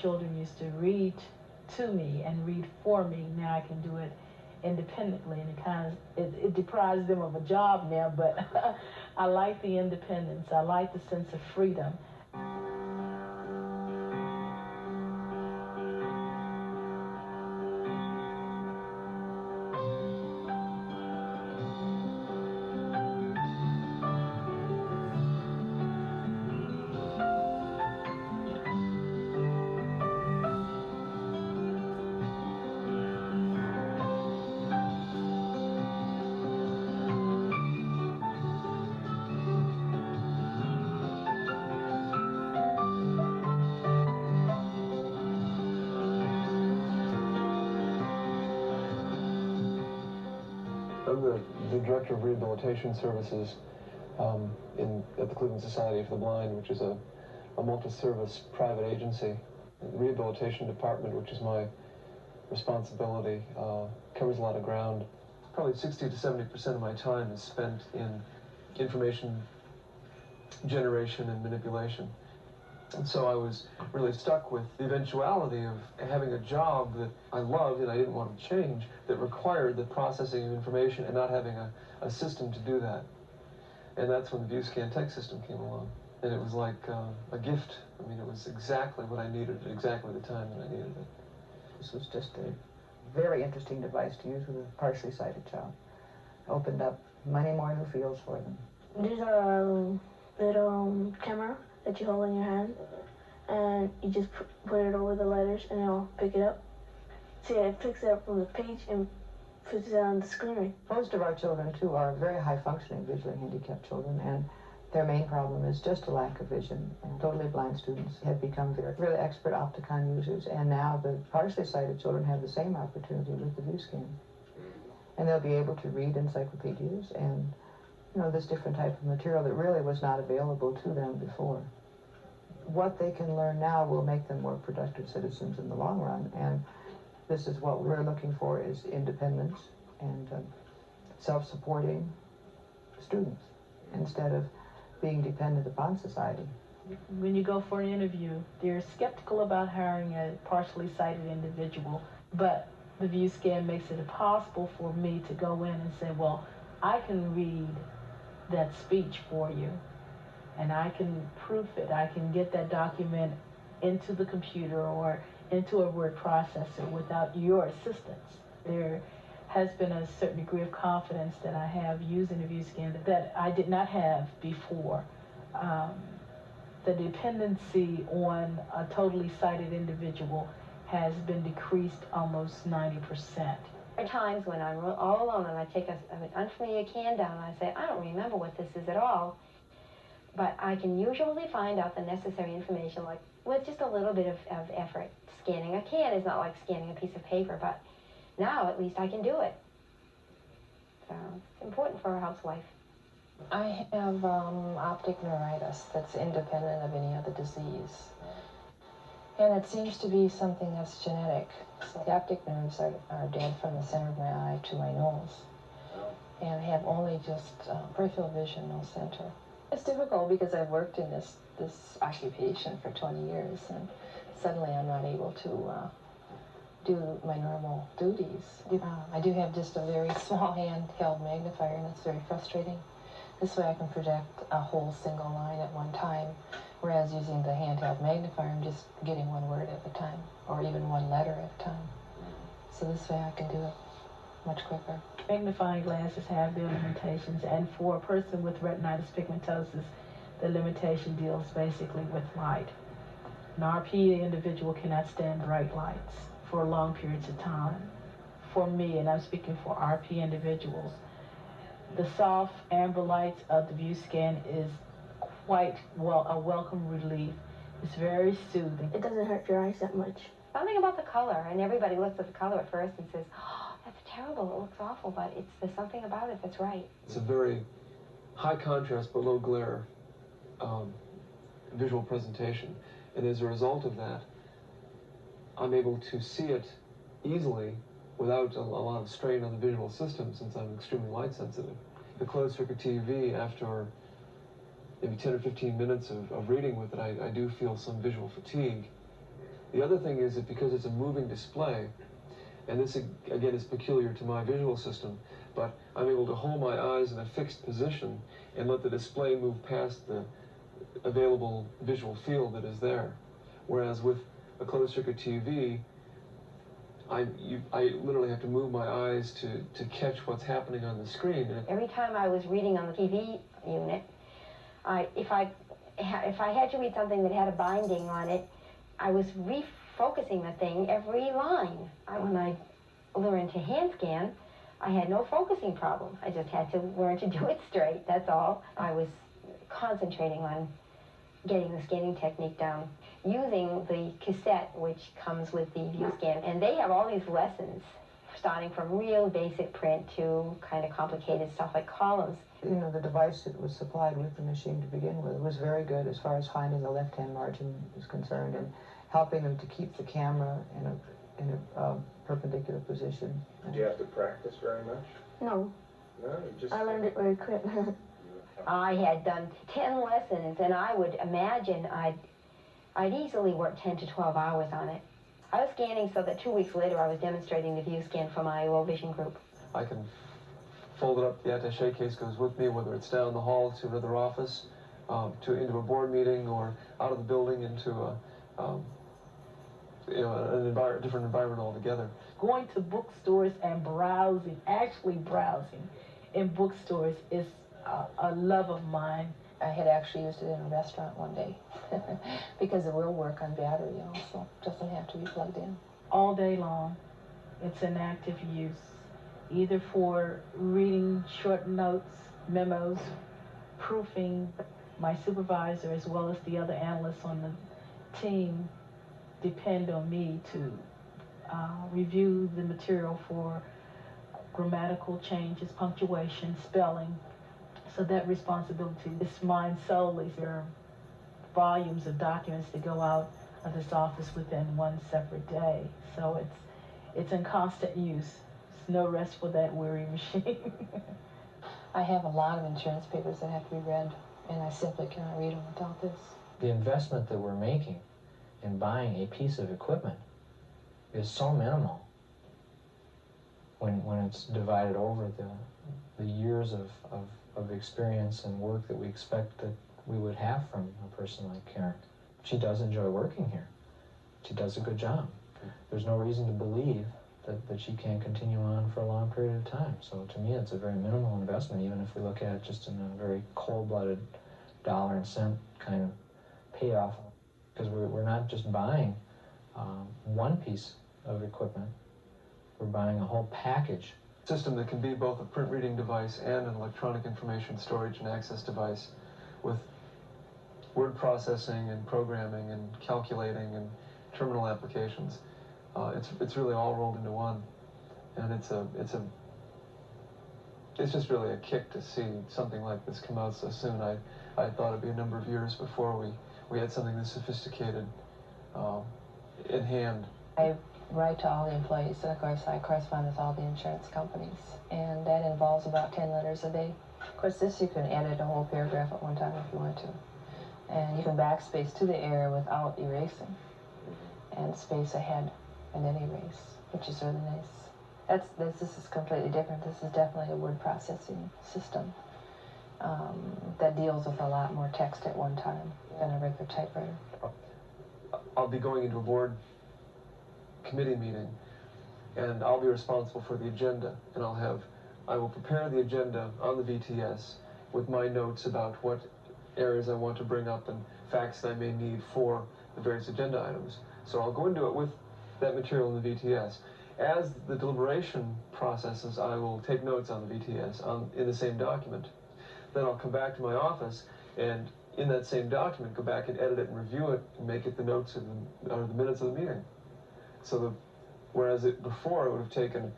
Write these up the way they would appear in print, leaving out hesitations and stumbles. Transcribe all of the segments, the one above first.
children used to read to me and read for me. Now I can do it independently, and it deprives them of a job now, but I like the independence. I like the sense of freedom. I'm the Director of Rehabilitation Services at the Cleveland Society for the Blind, which is a multi-service private agency. The Rehabilitation Department, which is my responsibility, covers a lot of ground. Probably 60 to 70% of my time is spent in information generation and manipulation. And so I was really stuck with the eventuality of having a job that I loved and I didn't want to change, that required the processing of information and not having a system to do that. And that's when the ViewScan tech system came along. And it was like a gift. I mean, it was exactly what I needed at exactly the time that I needed it. This was just a very interesting device to use with a partially sighted child. Opened up many more new fields for them. These are a little camera that you hold in your hand, and you just put it over the letters and it'll pick it up. See, it picks it up from the page and puts it on the screen. Most of our children, too, are very high-functioning visually handicapped children, and their main problem is just a lack of vision. And totally blind students have become really expert Optacon users, and now the partially sighted children have the same opportunity with the ViewScan. And they'll be able to read encyclopedias and, you know, this different type of material that really was not available to them before. What they can learn now will make them more productive citizens in the long run, and this is what we're looking for, is independence and self-supporting students instead of being dependent upon society. When you go for an interview, they're skeptical about hiring a partially sighted individual, but the ViewScan makes it possible for me to go in and say, well, I can read that speech for you, and I can proof it. I can get that document into the computer or into a word processor without your assistance. There has been a certain degree of confidence that I have using the ViewScan that I did not have before. The dependency on a totally sighted individual has been decreased almost 90%. There are times when I'm all alone and I take an unfamiliar can down and I say, I don't remember what this is at all, but I can usually find out the necessary information, like with just a little bit of effort. Scanning a can is not like scanning a piece of paper, but now at least I can do it. So it's important for a housewife. I have optic neuritis that's independent of any other disease. And it seems to be something that's genetic. So the optic nerves are dead from the center of my eye to my nose. And I have only just peripheral vision, no center. It's difficult because I've worked in this occupation for 20 years, and suddenly I'm not able to do my normal duties. I do have just a very small handheld magnifier, and it's very frustrating. This way I can project a whole single line at one time, whereas using the handheld magnifier, I'm just getting one word at a time, or even one letter at a time. So this way I can do it much quicker. Magnifying glasses have their limitations, and for a person with retinitis pigmentosus, the limitation deals basically with light. An RP individual cannot stand bright lights for long periods of time. For me, and I'm speaking for RP individuals, the soft amber lights of the ViewScan is quite a welcome relief. It's very soothing. It doesn't hurt your eyes that much. Something about the color, and everybody looks at the color at first and says, oh, that's terrible, it looks awful, but there's something about it that's right. It's a very high contrast but low glare visual presentation, and as a result of that, I'm able to see it easily without a lot of strain on the visual system, since I'm extremely light sensitive. The closed circuit TV, after maybe 10 or 15 minutes of reading with it, I do feel some visual fatigue. The other thing is that because it's a moving display, and this again is peculiar to my visual system, but I'm able to hold my eyes in a fixed position and let the display move past the available visual field that is there. Whereas with a closed-circuit TV, I literally have to move my eyes to catch what's happening on the screen. Every time I was reading on the TV unit, if I had to read something that had a binding on it, I was refocusing the thing every line. When I learned to hand scan, I had no focusing problem. I just had to learn to do it straight, that's all. I was concentrating on getting the scanning technique down, using the cassette which comes with the view scan. And they have all these lessons, starting from real basic print to kind of complicated stuff like columns. You know, the device that was supplied with the machine to begin with was very good as far as finding the left-hand margin is concerned and helping them to keep the camera in a perpendicular position. Did you have to practice very much? No, No, you just... I learned it very quick. I had done 10 lessons, and I would imagine I'd easily work 10 to 12 hours on it. I was scanning so that 2 weeks later I was demonstrating the view scan for my low vision group. I can fold it up, the attaché case goes with me, whether it's down the hall to another office, into a board meeting, or out of the building into a different environment altogether. Going to bookstores and browsing, actually browsing in bookstores, is a love of mine. I had actually used it in a restaurant one day because it will work on battery also. It doesn't have to be plugged in. All day long, it's an active use, either for reading short notes, memos, proofing. My supervisor as well as the other analysts on the team depend on me to review the material for grammatical changes, punctuation, spelling. So that responsibility is mine solely. There are volumes of documents that go out of this office within one separate day. So it's in constant use. There's no rest for that weary machine. I have a lot of insurance papers that have to be read, and I simply cannot read them without this. The investment that we're making in buying a piece of equipment is so minimal when it's divided over the years of experience and work that we expect that we would have from a person like Karen. She does enjoy working here. She does a good job. There's no reason to believe that she can't continue on for a long period of time. So to me, it's a very minimal investment, even if we look at it just in a very cold-blooded dollar and cent kind of payoff. Because we're not just buying one piece of equipment, we're buying a whole package. System that can be both a print reading device and an electronic information storage and access device with word processing and programming and calculating and terminal applications. It's really all rolled into one, and it's just really a kick to see something like this come out so soon. I thought it'd be a number of years before we had something this sophisticated in hand. I write to all the employees, and of course I correspond with all the insurance companies, and that involves about 10 letters a day. Of course, this you can edit a whole paragraph at one time if you want to, and you can backspace to the error without erasing, and space ahead and then erase, which is really nice. This is completely different. This is definitely a word processing system that deals with a lot more text at one time than a regular typewriter. I'll be going into a board committee meeting, and I'll be responsible for the agenda, and I will prepare the agenda on the VTS with my notes about what areas I want to bring up and facts that I may need for the various agenda items. So I'll go into it with that material in the VTS. As the deliberation processes, I will take notes on the VTS in the same document. Then I'll come back to my office and in that same document go back and edit it and review it and make it the notes or the minutes of the meeting. So whereas before it would have taken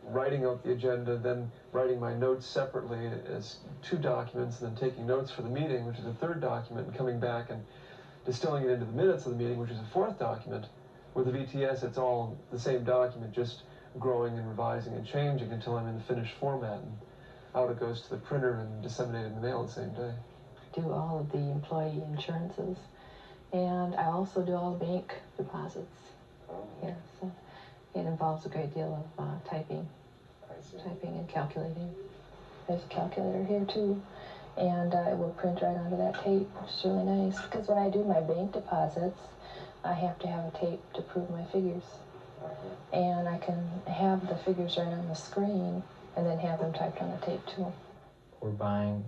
writing out the agenda, then writing my notes separately as two documents, and then taking notes for the meeting, which is a third document, and coming back and distilling it into the minutes of the meeting, which is a fourth document. With the VTS, it's all the same document, just growing and revising and changing until I'm in the finished format, and out it goes to the printer and disseminated in the mail the same day. Do all of the employee insurances, And I also do all the bank deposits here, so it involves a great deal of typing and calculating. There's a calculator here too, and it will print right onto that tape, which is really nice, because when I do my bank deposits, I have to have a tape to prove my figures. And I can have the figures right on the screen and then have them typed on the tape too. We're buying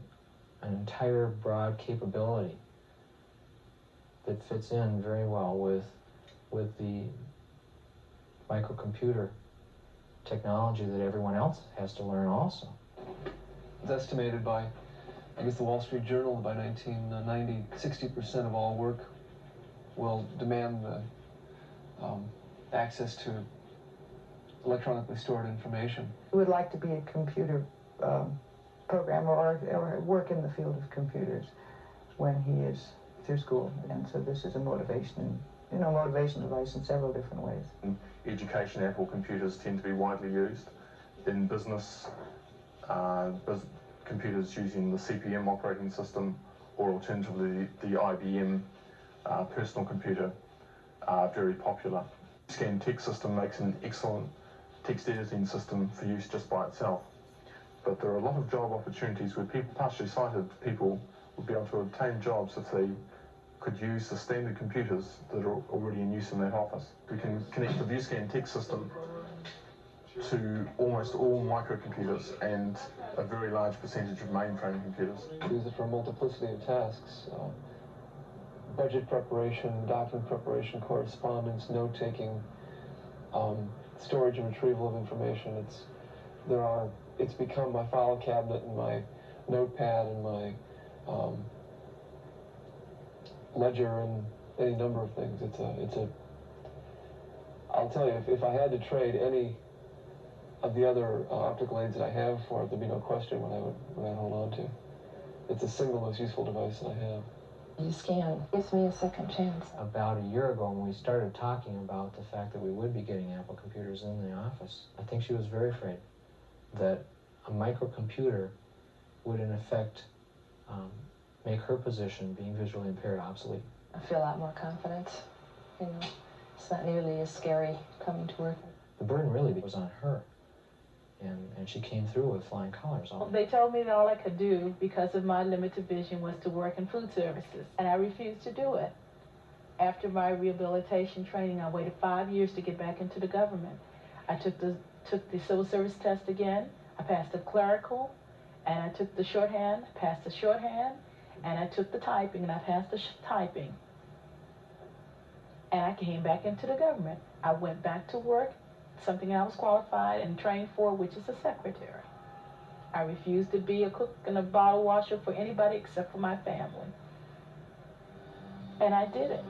an entire broad capability that fits in very well with the microcomputer technology that everyone else has to learn also. It's estimated by, I guess, the Wall Street Journal, by 1990, 60% of all work will demand access to electronically stored information. He would like to be a computer programmer or work in the field of computers when he is through school, and so this is a motivation device in several different ways. In education, Apple computers tend to be widely used. In business, computers using the CP/M operating system, or alternatively the IBM personal computer, are very popular. Scan text system makes an excellent text editing system for use just by itself. But there are a lot of job opportunities where partially sighted people would be able to obtain jobs if they could use the standard computers that are already in use in that office. We can connect the ViewScan text system to almost all microcomputers and a very large percentage of mainframe computers. Use it for a multiplicity of tasks. Budget preparation, document preparation, correspondence, note-taking, storage and retrieval of information. It's become my file cabinet and my notepad and my ledger and any number of things. I'll tell you, if I had to trade any of the other optical aids that I have for it, there'd be no question what I'd hold on to. It's the single most useful device that I have. ViewScan gives me a second chance. About a year ago, when we started talking about the fact that we would be getting Apple computers in the office, I think she was very afraid that a microcomputer would in effect make her position, being visually impaired, obsolete. I feel a lot more confident. It's not nearly as scary coming to work. The burden really was on her, and she came through with flying colors. They told me that all I could do, because of my limited vision, was to work in food services, and I refused to do it. After my rehabilitation training, I waited 5 years to get back into the government. I took the civil service test again. I passed the clerical, and I took the shorthand, passed the shorthand, and I took the typing, and I passed the typing. And I came back into the government. I went back to work, something I was qualified and trained for, which is a secretary. I refused to be a cook and a bottle washer for anybody except for my family. And I did it.